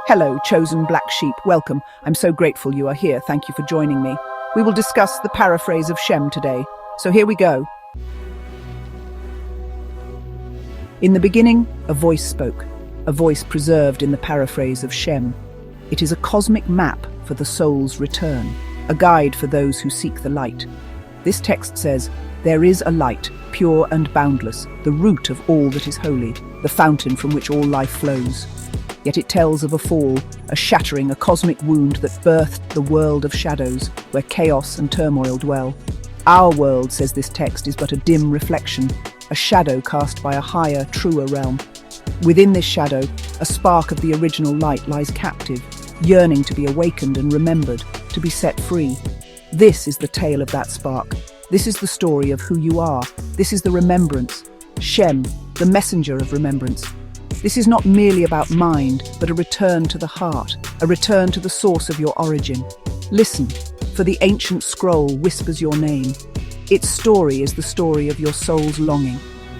Hello, chosen black sheep. Welcome. I'm so grateful you are here. Thank you for joining me. We will discuss the paraphrase of Shem today. So here we go. In the beginning, a voice spoke, a voice preserved in the paraphrase of Shem. It is a cosmic map for the soul's return, a guide for those who seek the light. This text says, "There is a light, pure and boundless, the root of all that is holy, the fountain from which all life flows." Yet it tells of a fall, a shattering, a cosmic wound that birthed the world of shadows, where chaos and turmoil dwell. Our world, says this text, is but a dim reflection, a shadow cast by a higher, truer realm. Within this shadow, a spark of the original light lies captive, yearning to be awakened and remembered, to be set free. This is the tale of that spark. This is the story of who you are. This is the remembrance. Shem, the messenger of remembrance. This is not merely about mind, but a return to the heart, a return to the source of your origin. Listen, for the ancient scroll whispers your name. Its story is the story of your soul's longing.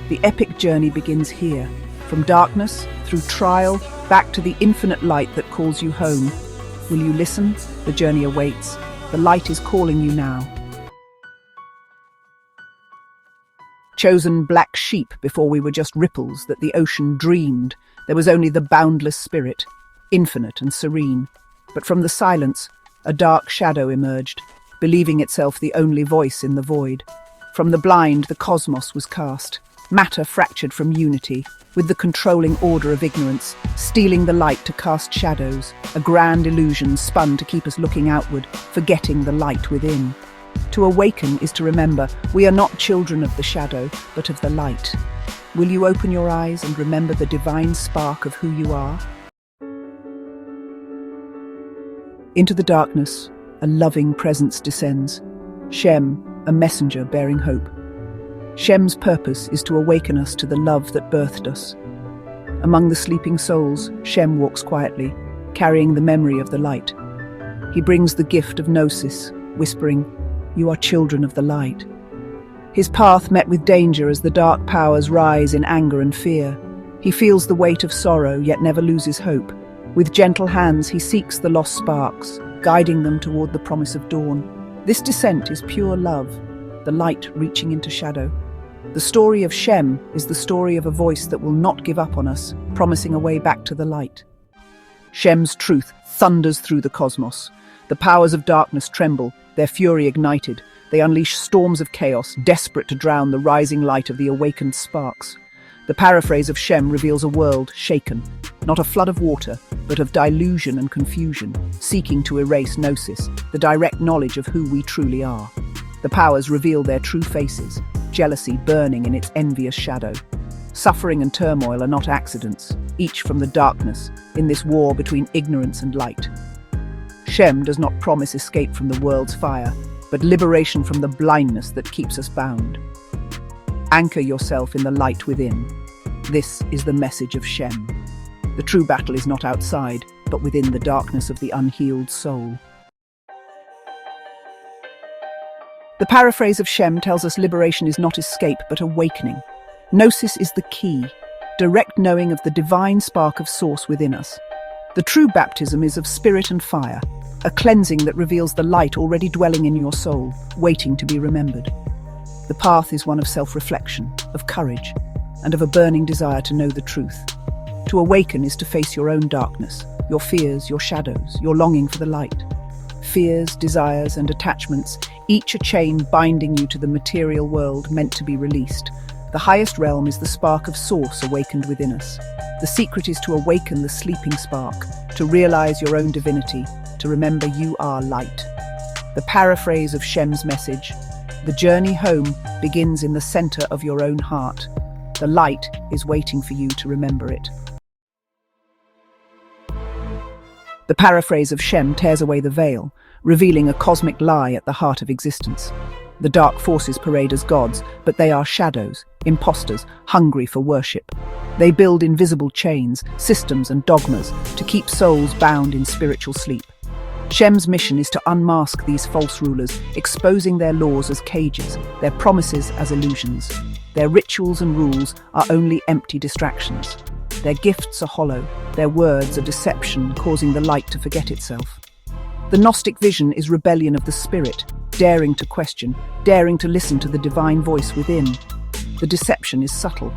The epic journey begins here, from darkness, through trial, back to the infinite light that calls you home. Will you listen? The journey awaits. The light is calling you now. Chosen black sheep before we were just ripples that the ocean dreamed. There was only the boundless spirit, infinite and serene. But from the silence, a dark shadow emerged, believing itself the only voice in the void. From the blind, the cosmos was cast, matter fractured from unity, with the controlling order of ignorance, stealing the light to cast shadows, a grand illusion spun to keep us looking outward, forgetting the light within. To awaken is to remember we are not children of the shadow, but of the light. Will you open your eyes and remember the divine spark of who you are? Into the darkness, a loving presence descends. Shem, a messenger bearing hope. Shem's purpose is to awaken us to the love that birthed us. Among the sleeping souls, Shem walks quietly, carrying the memory of the light. He brings the gift of Gnosis, whispering, "You are children of the light." His path met with danger as the dark powers rise in anger and fear. He feels the weight of sorrow, yet never loses hope. With gentle hands, he seeks the lost sparks, guiding them toward the promise of dawn. This descent is pure love, the light reaching into shadow. The story of Shem is the story of a voice that will not give up on us, promising a way back to the light. Shem's truth thunders through the cosmos. The powers of darkness tremble, their fury ignited. They unleash storms of chaos, desperate to drown the rising light of the awakened sparks. The paraphrase of Shem reveals a world shaken, not a flood of water, but of delusion and confusion, seeking to erase Gnosis, the direct knowledge of who we truly are. The powers reveal their true faces, jealousy burning in its envious shadow. Suffering and turmoil are not accidents, each from the darkness, in this war between ignorance and light. Shem does not promise escape from the world's fire, but liberation from the blindness that keeps us bound. Anchor yourself in the light within. This is the message of Shem. The true battle is not outside, but within the darkness of the unhealed soul. The paraphrase of Shem tells us liberation is not escape, but awakening. Gnosis is the key, direct knowing of the divine spark of source within us. The true baptism is of spirit and fire, a cleansing that reveals the light already dwelling in your soul, waiting to be remembered. The path is one of self-reflection, of courage, and of a burning desire to know the truth. To awaken is to face your own darkness, your fears, your shadows, your longing for the light. Fears, desires, and attachments, each a chain binding you to the material world meant to be released. The highest realm is the spark of source awakened within us. The secret is to awaken the sleeping spark, to realize your own divinity, to remember you are light. The paraphrase of Shem's message, the journey home begins in the center of your own heart. The light is waiting for you to remember it. The paraphrase of Shem tears away the veil, revealing a cosmic lie at the heart of existence. The dark forces parade as gods, but they are shadows, impostors, hungry for worship. They build invisible chains, systems and dogmas to keep souls bound in spiritual sleep. Shem's mission is to unmask these false rulers, exposing their laws as cages, their promises as illusions. Their rituals and rules are only empty distractions. Their gifts are hollow, their words are deception, causing the light to forget itself. The Gnostic vision is rebellion of the spirit, daring to question, daring to listen to the divine voice within. The deception is subtle,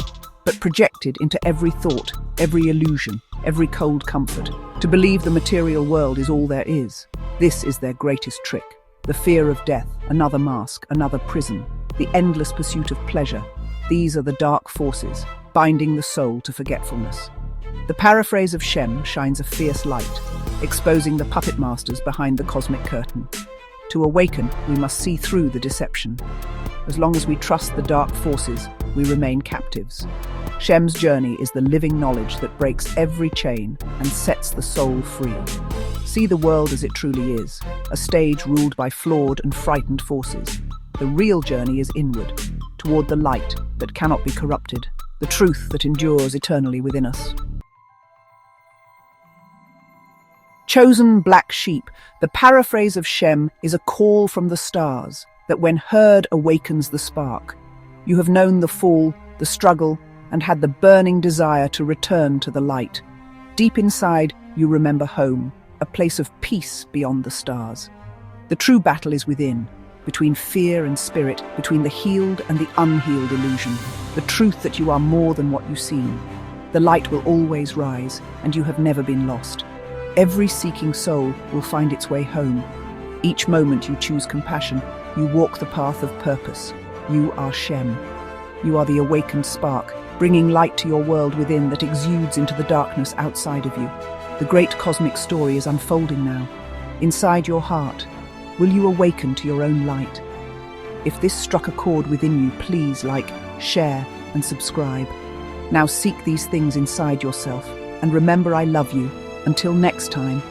but projected into every thought, every illusion, every cold comfort, to believe the material world is all there is. This is their greatest trick. The fear of death, another mask, another prison, the endless pursuit of pleasure. These are the dark forces, binding the soul to forgetfulness. The paraphrase of Shem shines a fierce light, exposing the puppet masters behind the cosmic curtain. To awaken, we must see through the deception. As long as we trust the dark forces, we remain captives. Shem's journey is the living knowledge that breaks every chain and sets the soul free. See the world as it truly is, a stage ruled by flawed and frightened forces. The real journey is inward, toward the light that cannot be corrupted, the truth that endures eternally within us. Chosen black sheep, the paraphrase of Shem is a call from the stars that when heard awakens the spark. You have known the fall, the struggle, and had the burning desire to return to the light. Deep inside, you remember home, a place of peace beyond the stars. The true battle is within, between fear and spirit, between the healed and the unhealed illusion, the truth that you are more than what you seem. The light will always rise, and you have never been lost. Every seeking soul will find its way home. Each moment you choose compassion, you walk the path of purpose. You are Shem. You are the awakened spark, bringing light to your world within that exudes into the darkness outside of you. The great cosmic story is unfolding now. Inside your heart, will you awaken to your own light? If this struck a chord within you, please like, share, and subscribe. Now seek these things inside yourself, and remember I love you. Until next time.